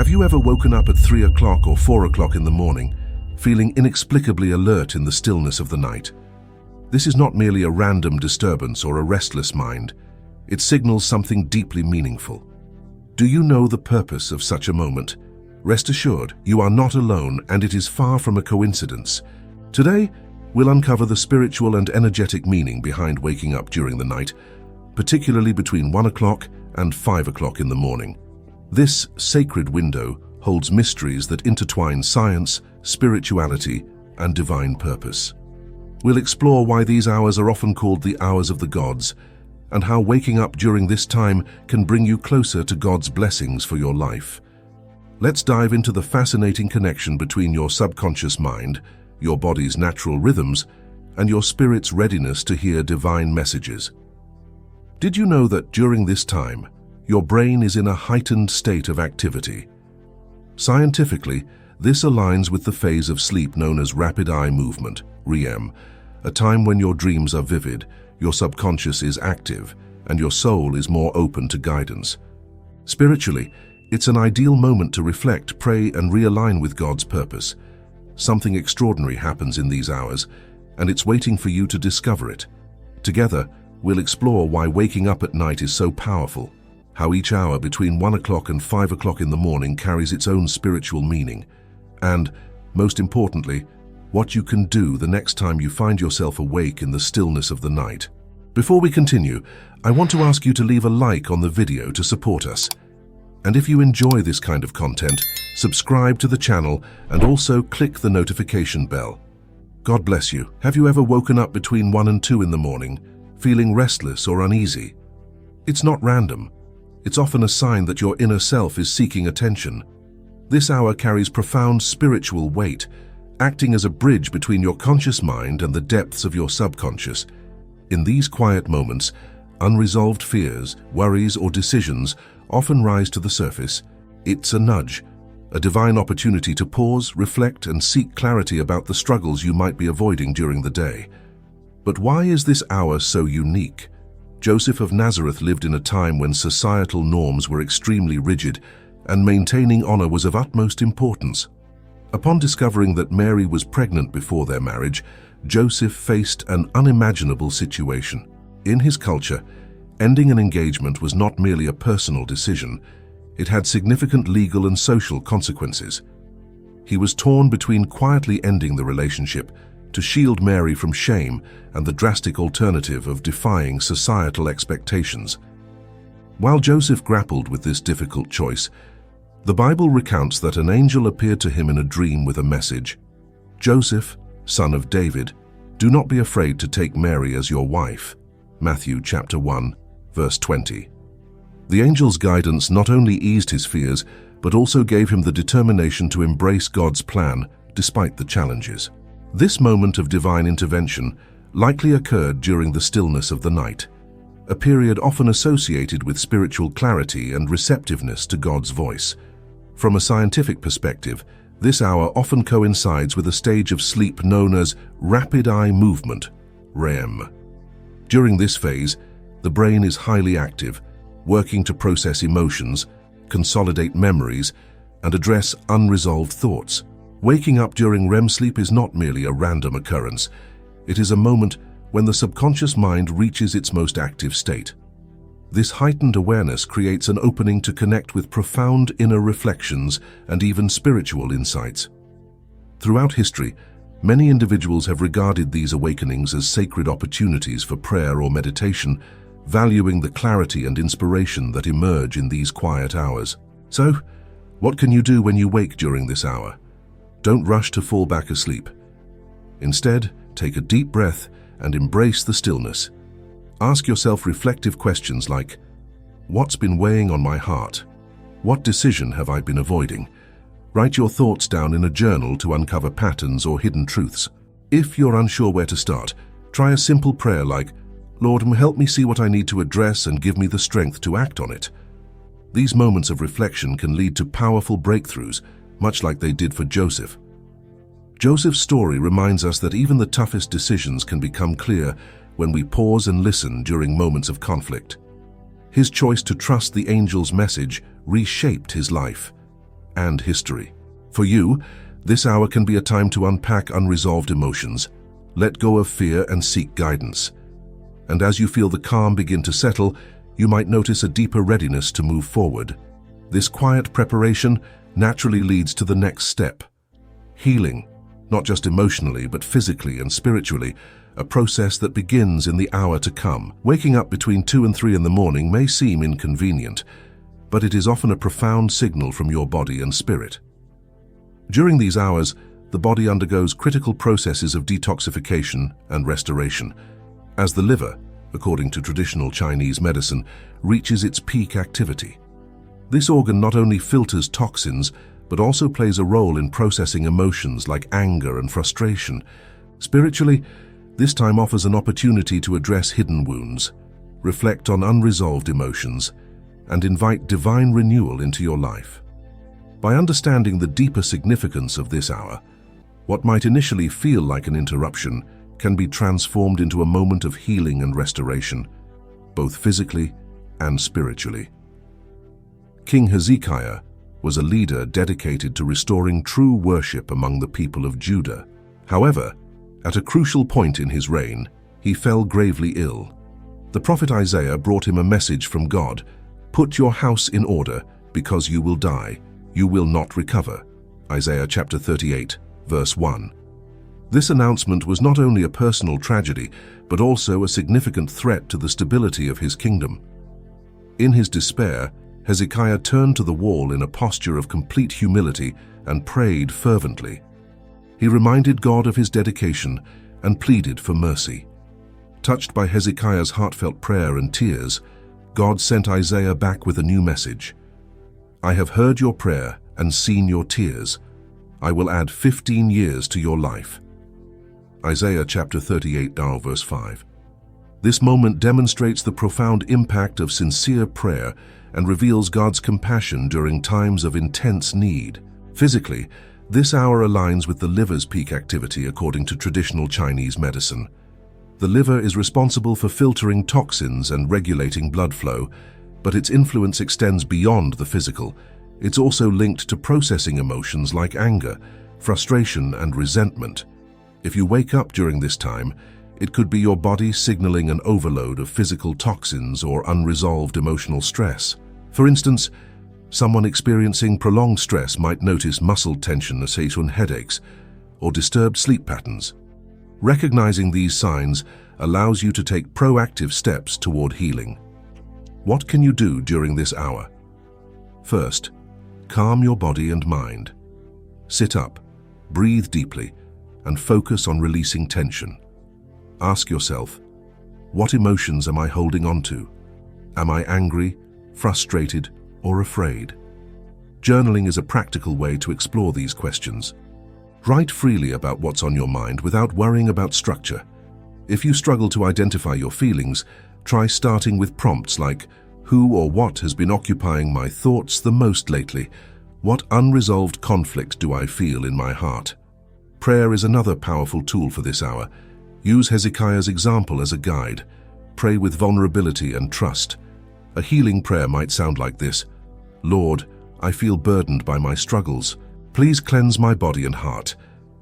Have you ever woken up at 3 o'clock or 4 o'clock in the morning, feeling inexplicably alert in the stillness of the night? This is not merely a random disturbance or a restless mind. It signals something deeply meaningful. Do you know the purpose of such a moment? Rest assured, you are not alone, and it is far from a coincidence. Today, we'll uncover the spiritual and energetic meaning behind waking up during the night, particularly between 1 o'clock and 5 o'clock in the morning. This sacred window holds mysteries that intertwine science, spirituality, and divine purpose. We'll explore why these hours are often called the hours of the gods, and how waking up during this time can bring you closer to God's blessings for your life. Let's dive into the fascinating connection between your subconscious mind, your body's natural rhythms, and your spirit's readiness to hear divine messages. Did you know that during this time, your brain is in a heightened state of activity? Scientifically, this aligns with the phase of sleep known as rapid eye movement, REM, a time when your dreams are vivid, your subconscious is active, and your soul is more open to guidance. Spiritually, it's an ideal moment to reflect, pray, and realign with God's purpose. Something extraordinary happens in these hours, and it's waiting for you to discover it. Together, we'll explore why waking up at night is so powerful, how each hour between 1 o'clock and 5 o'clock in the morning carries its own spiritual meaning, and, most importantly, what you can do the next time you find yourself awake in the stillness of the night. Before we continue, I want to ask you to leave a like on the video to support us. And if you enjoy this kind of content, subscribe to the channel and also click the notification bell. God bless you. Have you ever woken up between 1 and 2 in the morning, feeling restless or uneasy? It's not random. It's often a sign that your inner self is seeking attention. This hour carries profound spiritual weight, acting as a bridge between your conscious mind and the depths of your subconscious. In these quiet moments, unresolved fears, worries, or decisions often rise to the surface. It's a nudge, a divine opportunity to pause, reflect, and seek clarity about the struggles you might be avoiding during the day. But why is this hour so unique? Joseph of Nazareth lived in a time when societal norms were extremely rigid, and maintaining honor was of utmost importance. Upon discovering that Mary was pregnant before their marriage, Joseph faced an unimaginable situation. In his culture, ending an engagement was not merely a personal decision, it had significant legal and social consequences. He was torn between quietly ending the relationship to shield Mary from shame and the drastic alternative of defying societal expectations. While Joseph grappled with this difficult choice, the Bible recounts that an angel appeared to him in a dream with a message. "Joseph, son of David, do not be afraid to take Mary as your wife." Matthew chapter 1, verse 20. The angel's guidance not only eased his fears, but also gave him the determination to embrace God's plan despite the challenges. This moment of divine intervention likely occurred during the stillness of the night, a period often associated with spiritual clarity and receptiveness to God's voice. From a scientific perspective, this hour often coincides with a stage of sleep known as rapid eye movement, REM. During this phase, the brain is highly active, working to process emotions, consolidate memories, and address unresolved thoughts. Waking up during REM sleep is not merely a random occurrence. It is a moment when the subconscious mind reaches its most active state. This heightened awareness creates an opening to connect with profound inner reflections and even spiritual insights. Throughout history, many individuals have regarded these awakenings as sacred opportunities for prayer or meditation, valuing the clarity and inspiration that emerge in these quiet hours. So, what can you do when you wake during this hour? Don't rush to fall back asleep. Instead, take a deep breath and embrace the stillness. Ask yourself reflective questions like, what's been weighing on my heart? What decision have I been avoiding? Write your thoughts down in a journal to uncover patterns or hidden truths. If you're unsure where to start, try a simple prayer like, Lord, help me see what I need to address and give me the strength to act on it. These moments of reflection can lead to powerful breakthroughs, much like they did for Joseph. Joseph's story reminds us that even the toughest decisions can become clear when we pause and listen during moments of conflict. His choice to trust the angel's message reshaped his life, and history. For you, this hour can be a time to unpack unresolved emotions, let go of fear and seek guidance. And as you feel the calm begin to settle, you might notice a deeper readiness to move forward. This quiet preparation naturally leads to the next step: healing, not just emotionally but physically and spiritually, a process that begins in the hour to come. Waking up between 2 and 3 in the morning may seem inconvenient, but it is often a profound signal from your body and spirit. During these hours, the body undergoes critical processes of detoxification and restoration, as the liver, according to traditional Chinese medicine, reaches its peak activity. This organ not only filters toxins, but also plays a role in processing emotions like anger and frustration. Spiritually, this time offers an opportunity to address hidden wounds, reflect on unresolved emotions, and invite divine renewal into your life. By understanding the deeper significance of this hour, what might initially feel like an interruption can be transformed into a moment of healing and restoration, both physically and spiritually. King Hezekiah was a leader dedicated to restoring true worship among the people of Judah. However, at a crucial point in his reign, he fell gravely ill. The prophet Isaiah brought him a message from God: "Put your house in order, because you will die. You will not recover." Isaiah chapter 38, verse 1. This announcement was not only a personal tragedy, but also a significant threat to the stability of his kingdom. In his despair, Hezekiah turned to the wall in a posture of complete humility and prayed fervently. He reminded God of his dedication and pleaded for mercy. Touched by Hezekiah's heartfelt prayer and tears, God sent Isaiah back with a new message: "I have heard your prayer and seen your tears. I will add 15 years to your life." Isaiah chapter 38, verse 5. This moment demonstrates the profound impact of sincere prayer and reveals God's compassion during times of intense need. Physically, this hour aligns with the liver's peak activity according to traditional Chinese medicine. The liver is responsible for filtering toxins and regulating blood flow, but its influence extends beyond the physical. It's also linked to processing emotions like anger, frustration, and resentment. If you wake up during this time, it could be your body signaling an overload of physical toxins or unresolved emotional stress. For instance, someone experiencing prolonged stress might notice muscle tension associated with headaches or disturbed sleep patterns. Recognizing these signs allows you to take proactive steps toward healing. What can you do during this hour? First, calm your body and mind. Sit up, breathe deeply, and focus on releasing tension. Ask yourself, what emotions am I holding on to? Am I angry, frustrated, or afraid? Journaling is a practical way to explore these questions. Write freely about what's on your mind without worrying about structure. If you struggle to identify your feelings, try starting with prompts like, who or what has been occupying my thoughts the most lately? What unresolved conflict do I feel in my heart? Prayer is another powerful tool for this hour. Use Hezekiah's example as a guide. Pray with vulnerability and trust. A healing prayer might sound like this: Lord, I feel burdened by my struggles. Please cleanse my body and heart.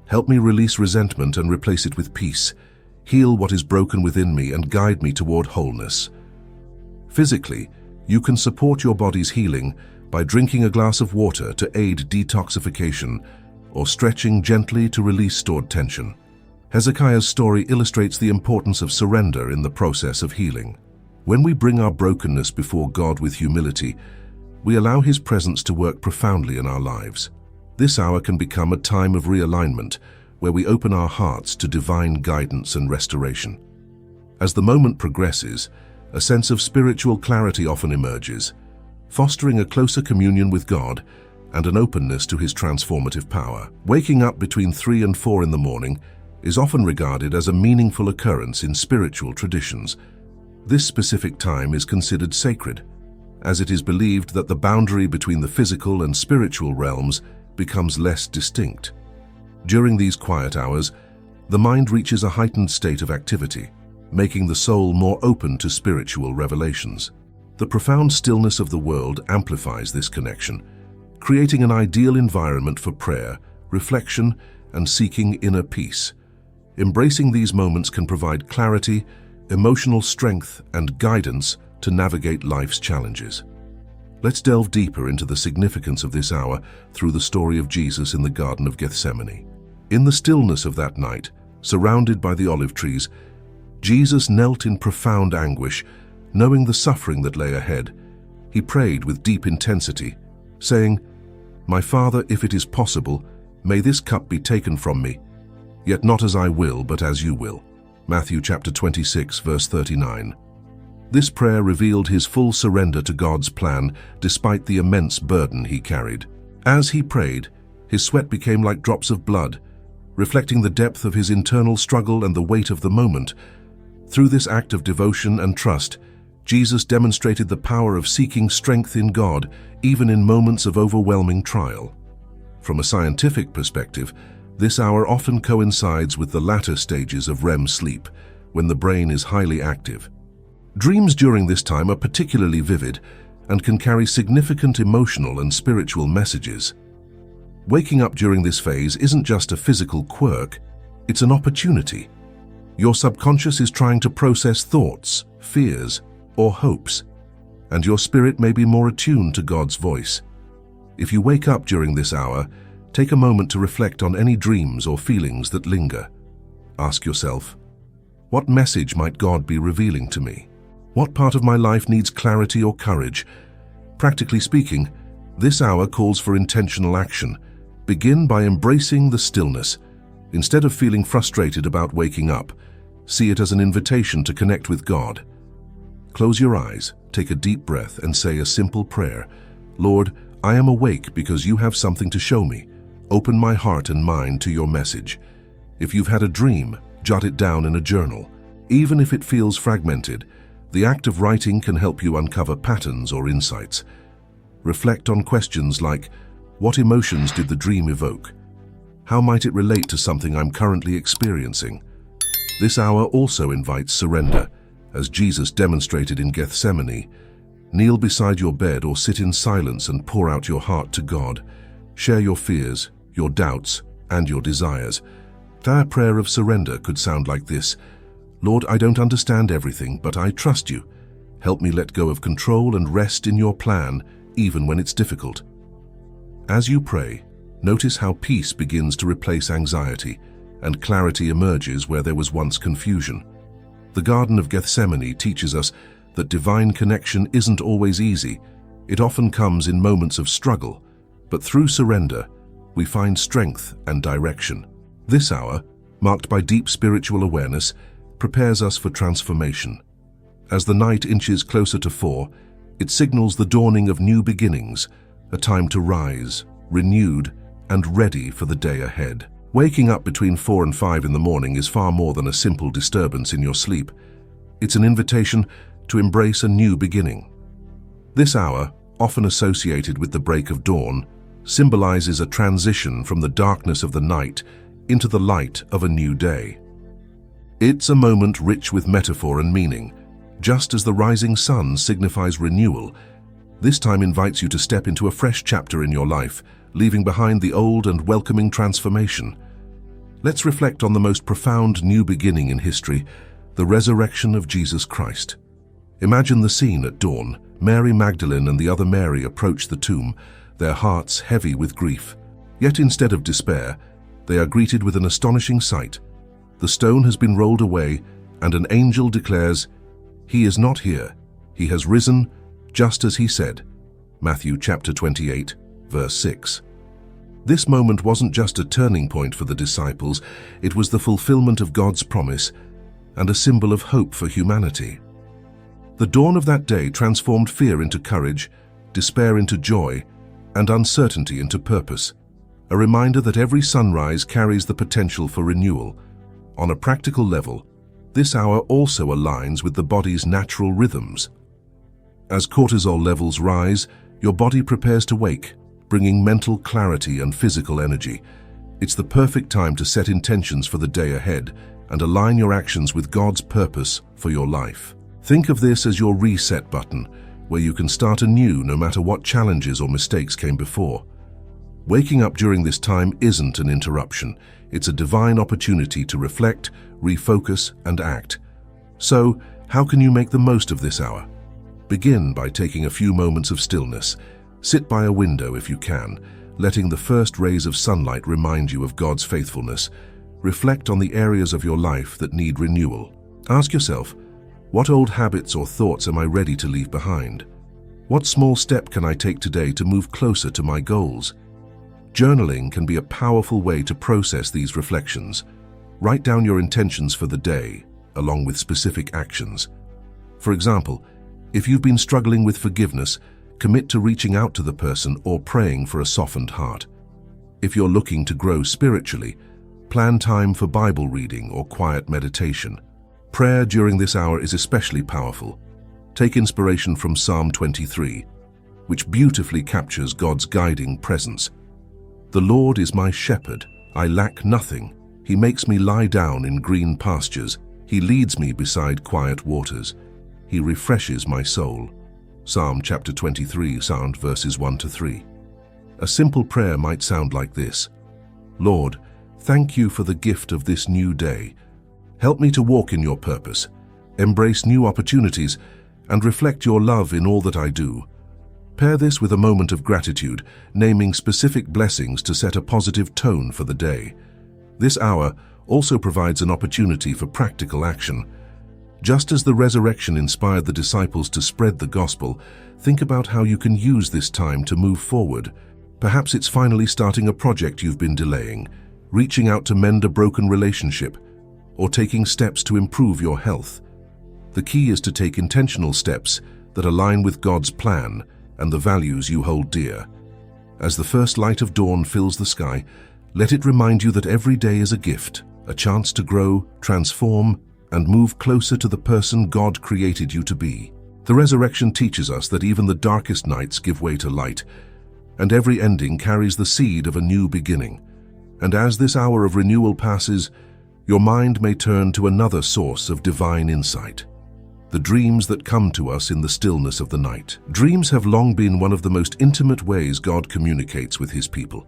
Help me release resentment and replace it with peace. Heal what is broken within me and guide me toward wholeness. Physically, you can support your body's healing by drinking a glass of water to aid detoxification or stretching gently to release stored tension. Hezekiah's story illustrates the importance of surrender in the process of healing. When we bring our brokenness before God with humility, we allow His presence to work profoundly in our lives. This hour can become a time of realignment, where we open our hearts to divine guidance and restoration. As the moment progresses, a sense of spiritual clarity often emerges, fostering a closer communion with God and an openness to His transformative power. Waking up between 3 and 4 in the morning is often regarded as a meaningful occurrence in spiritual traditions. This specific time is considered sacred, as it is believed that the boundary between the physical and spiritual realms becomes less distinct. During these quiet hours, the mind reaches a heightened state of activity, making the soul more open to spiritual revelations. The profound stillness of the world amplifies this connection, creating an ideal environment for prayer, reflection, and seeking inner peace. Embracing these moments can provide clarity, emotional strength, and guidance to navigate life's challenges. Let's delve deeper into the significance of this hour through the story of Jesus in the Garden of Gethsemane. In the stillness of that night, surrounded by the olive trees, Jesus knelt in profound anguish, knowing the suffering that lay ahead. He prayed with deep intensity, saying, "My Father, if it is possible, may this cup be taken from me, yet not as I will, but as you will." Matthew chapter 26, verse 39. This prayer revealed his full surrender to God's plan despite the immense burden he carried. As he prayed, his sweat became like drops of blood, reflecting the depth of his internal struggle and the weight of the moment. Through this act of devotion and trust, Jesus demonstrated the power of seeking strength in God, even in moments of overwhelming trial. From a scientific perspective, this hour often coincides with the latter stages of REM sleep, when the brain is highly active. Dreams during this time are particularly vivid and can carry significant emotional and spiritual messages. Waking up during this phase isn't just a physical quirk, it's an opportunity. Your subconscious is trying to process thoughts, fears, or hopes, and your spirit may be more attuned to God's voice. If you wake up during this hour, take a moment to reflect on any dreams or feelings that linger. Ask yourself, what message might God be revealing to me? What part of my life needs clarity or courage? Practically speaking, this hour calls for intentional action. Begin by embracing the stillness. Instead of feeling frustrated about waking up, see it as an invitation to connect with God. Close your eyes, take a deep breath, and say a simple prayer. Lord, I am awake because you have something to show me. Open my heart and mind to your message. If you've had a dream, jot it down in a journal. Even if it feels fragmented, the act of writing can help you uncover patterns or insights. Reflect on questions like, what emotions did the dream evoke? How might it relate to something I'm currently experiencing? This hour also invites surrender, as Jesus demonstrated in Gethsemane. Kneel beside your bed or sit in silence and pour out your heart to God. Share your fears, your doubts, and your desires. Their prayer of surrender could sound like this: Lord, I don't understand everything, but I trust you. Help me let go of control and rest in your plan, even when it's difficult. As you pray, notice how peace begins to replace anxiety, and clarity emerges where there was once confusion. The Garden of Gethsemane teaches us that divine connection isn't always easy. It often comes in moments of struggle, but through surrender, we find strength and direction. This hour, marked by deep spiritual awareness, prepares us for transformation. As the night inches closer to 4, it signals the dawning of new beginnings, a time to rise, renewed, and ready for the day ahead. Waking up between 4 and 5 in the morning is far more than a simple disturbance in your sleep. It's an invitation to embrace a new beginning. This hour, often associated with the break of dawn, symbolizes a transition from the darkness of the night into the light of a new day. It's a moment rich with metaphor and meaning. Just as the rising sun signifies renewal, this time invites you to step into a fresh chapter in your life, leaving behind the old and welcoming transformation. Let's reflect on the most profound new beginning in history, the resurrection of Jesus Christ. Imagine the scene at dawn. Mary Magdalene and the other Mary approach the tomb, their hearts heavy with grief. Yet instead of despair, they are greeted with an astonishing sight. The stone has been rolled away, and an angel declares, "He is not here. He has risen, just as he said." Matthew chapter 28, verse 6. This moment wasn't just a turning point for the disciples, it was the fulfillment of God's promise and a symbol of hope for humanity. The dawn of that day transformed fear into courage, despair into joy, and uncertainty into purpose, a reminder that every sunrise carries the potential for renewal. On a practical level, this hour also aligns with the body's natural rhythms. As cortisol levels rise, your body prepares to wake, bringing mental clarity and physical energy. It's the perfect time to set intentions for the day ahead and align your actions with God's purpose for your life. Think of this as your reset button, where you can start anew no matter what challenges or mistakes came before. Waking up during this time isn't an interruption. It's a divine opportunity to reflect, refocus, and act. So, how can you make the most of this hour? Begin by taking a few moments of stillness. Sit by a window if you can, letting the first rays of sunlight remind you of God's faithfulness. Reflect on the areas of your life that need renewal. Ask yourself, what old habits or thoughts am I ready to leave behind? What small step can I take today to move closer to my goals? Journaling can be a powerful way to process these reflections. Write down your intentions for the day, along with specific actions. For example, if you've been struggling with forgiveness, commit to reaching out to the person or praying for a softened heart. If you're looking to grow spiritually, plan time for Bible reading or quiet meditation. Prayer during this hour is especially powerful. Take inspiration from Psalm 23, which beautifully captures God's guiding presence. "The Lord is my shepherd, I lack nothing. He makes me lie down in green pastures. He leads me beside quiet waters. He refreshes my soul." Psalm chapter 23, sound verses 1 to 3. A simple prayer might sound like this: "Lord, thank you for the gift of this new day. Help me to walk in your purpose, embrace new opportunities, and reflect your love in all that I do." Pair this with a moment of gratitude, naming specific blessings to set a positive tone for the day. This hour also provides an opportunity for practical action. Just as the resurrection inspired the disciples to spread the gospel, think about how you can use this time to move forward. Perhaps it's finally starting a project you've been delaying, reaching out to mend a broken relationship, or taking steps to improve your health. The key is to take intentional steps that align with God's plan and the values you hold dear. As the first light of dawn fills the sky, let it remind you that every day is a gift, a chance to grow, transform, and move closer to the person God created you to be. The resurrection teaches us that even the darkest nights give way to light, and every ending carries the seed of a new beginning. And as this hour of renewal passes, your mind may turn to another source of divine insight: the dreams that come to us in the stillness of the night. Dreams have long been one of the most intimate ways God communicates with His people.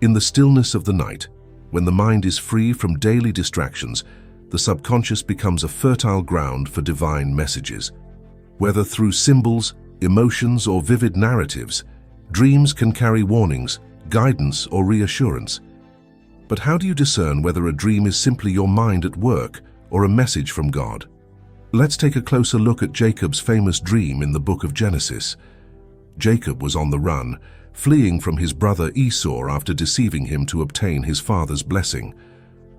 In the stillness of the night, when the mind is free from daily distractions, the subconscious becomes a fertile ground for divine messages. Whether through symbols, emotions, or vivid narratives, dreams can carry warnings, guidance, or reassurance. But how do you discern whether a dream is simply your mind at work or a message from God? Let's take a closer look at Jacob's famous dream in the book of Genesis. Jacob was on the run, fleeing from his brother Esau after deceiving him to obtain his father's blessing.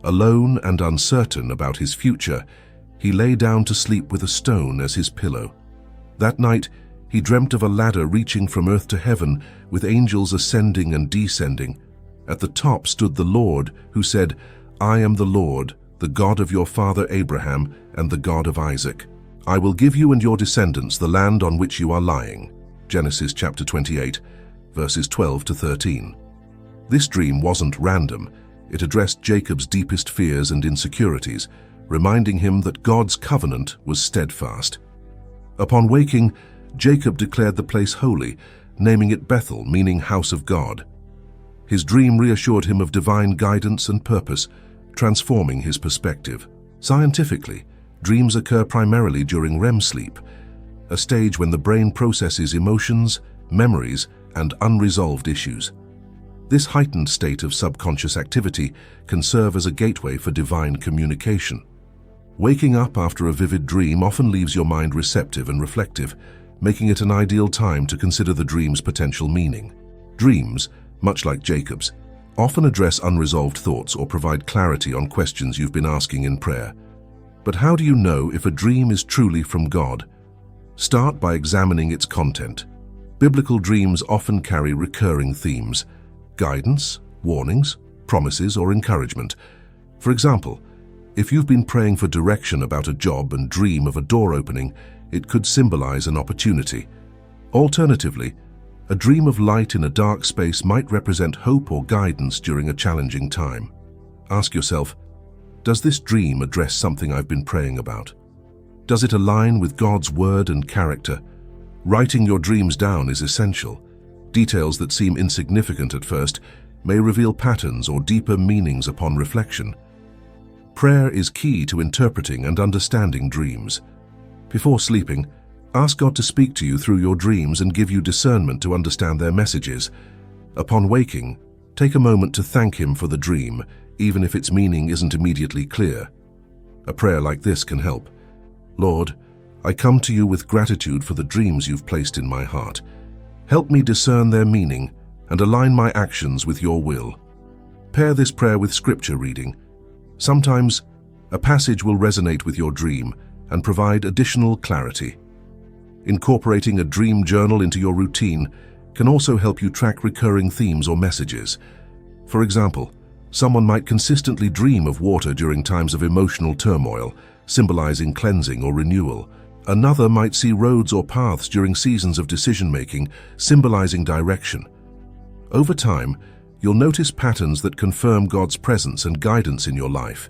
Alone and uncertain about his future, he lay down to sleep with a stone as his pillow. That night, he dreamt of a ladder reaching from earth to heaven, with angels ascending and descending. At the top stood the Lord, who said, "I am the Lord, the God of your father Abraham and the God of Isaac. I will give you and your descendants the land on which you are lying." Genesis chapter 28, verses 12 to 13. This dream wasn't random. It addressed Jacob's deepest fears and insecurities, reminding him that God's covenant was steadfast. Upon waking, Jacob declared the place holy, naming it Bethel, meaning house of God. His dream reassured him of divine guidance and purpose, transforming his perspective. Scientifically, dreams occur primarily during REM sleep, a stage when the brain processes emotions, memories, and unresolved issues. This heightened state of subconscious activity can serve as a gateway for divine communication. Waking up after a vivid dream often leaves your mind receptive and reflective, making it an ideal time to consider the dream's potential meaning. Dreams, much like Jacob's, often address unresolved thoughts or provide clarity on questions you've been asking in prayer. But how do you know if a dream is truly from God? Start by examining its content. Biblical dreams often carry recurring themes: guidance, warnings, promises, or encouragement. For example, if you've been praying for direction about a job and dream of a door opening, it could symbolize an opportunity. Alternatively, a dream of light in a dark space might represent hope or guidance during a challenging time. Ask yourself, does this dream address something I've been praying about? Does it align with God's word and character? Writing your dreams down is essential. Details that seem insignificant at first may reveal patterns or deeper meanings upon reflection. Prayer is key to interpreting and understanding dreams. Before sleeping, ask God to speak to you through your dreams and give you discernment to understand their messages. Upon waking, take a moment to thank Him for the dream, even if its meaning isn't immediately clear. A prayer like this can help. Lord, I come to you with gratitude for the dreams you've placed in my heart. Help me discern their meaning and align my actions with your will. Pair this prayer with scripture reading. Sometimes, a passage will resonate with your dream and provide additional clarity. Incorporating a dream journal into your routine can also help you track recurring themes or messages. For example, someone might consistently dream of water during times of emotional turmoil, symbolizing cleansing or renewal. Another might see roads or paths during seasons of decision-making, symbolizing direction. Over time, you'll notice patterns that confirm God's presence and guidance in your life.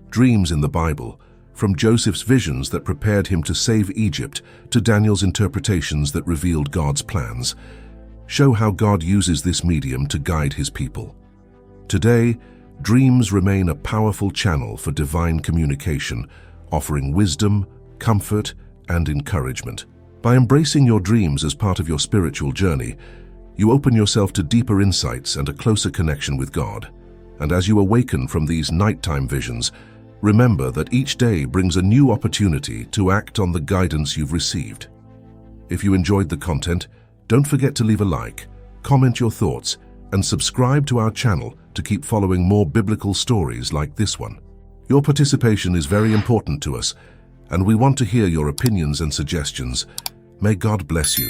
Dreams in the Bible, from Joseph's visions that prepared him to save Egypt to Daniel's interpretations that revealed God's plans, show how God uses this medium to guide His people. Today, dreams remain a powerful channel for divine communication, offering wisdom, comfort, and encouragement. By embracing your dreams as part of your spiritual journey, you open yourself to deeper insights and a closer connection with God. And as you awaken from these nighttime visions, remember that each day brings a new opportunity to act on the guidance you've received. If you enjoyed the content, don't forget to leave a like, comment your thoughts, and subscribe to our channel to keep following more biblical stories like this one. Your participation is very important to us, and we want to hear your opinions and suggestions. May God bless you.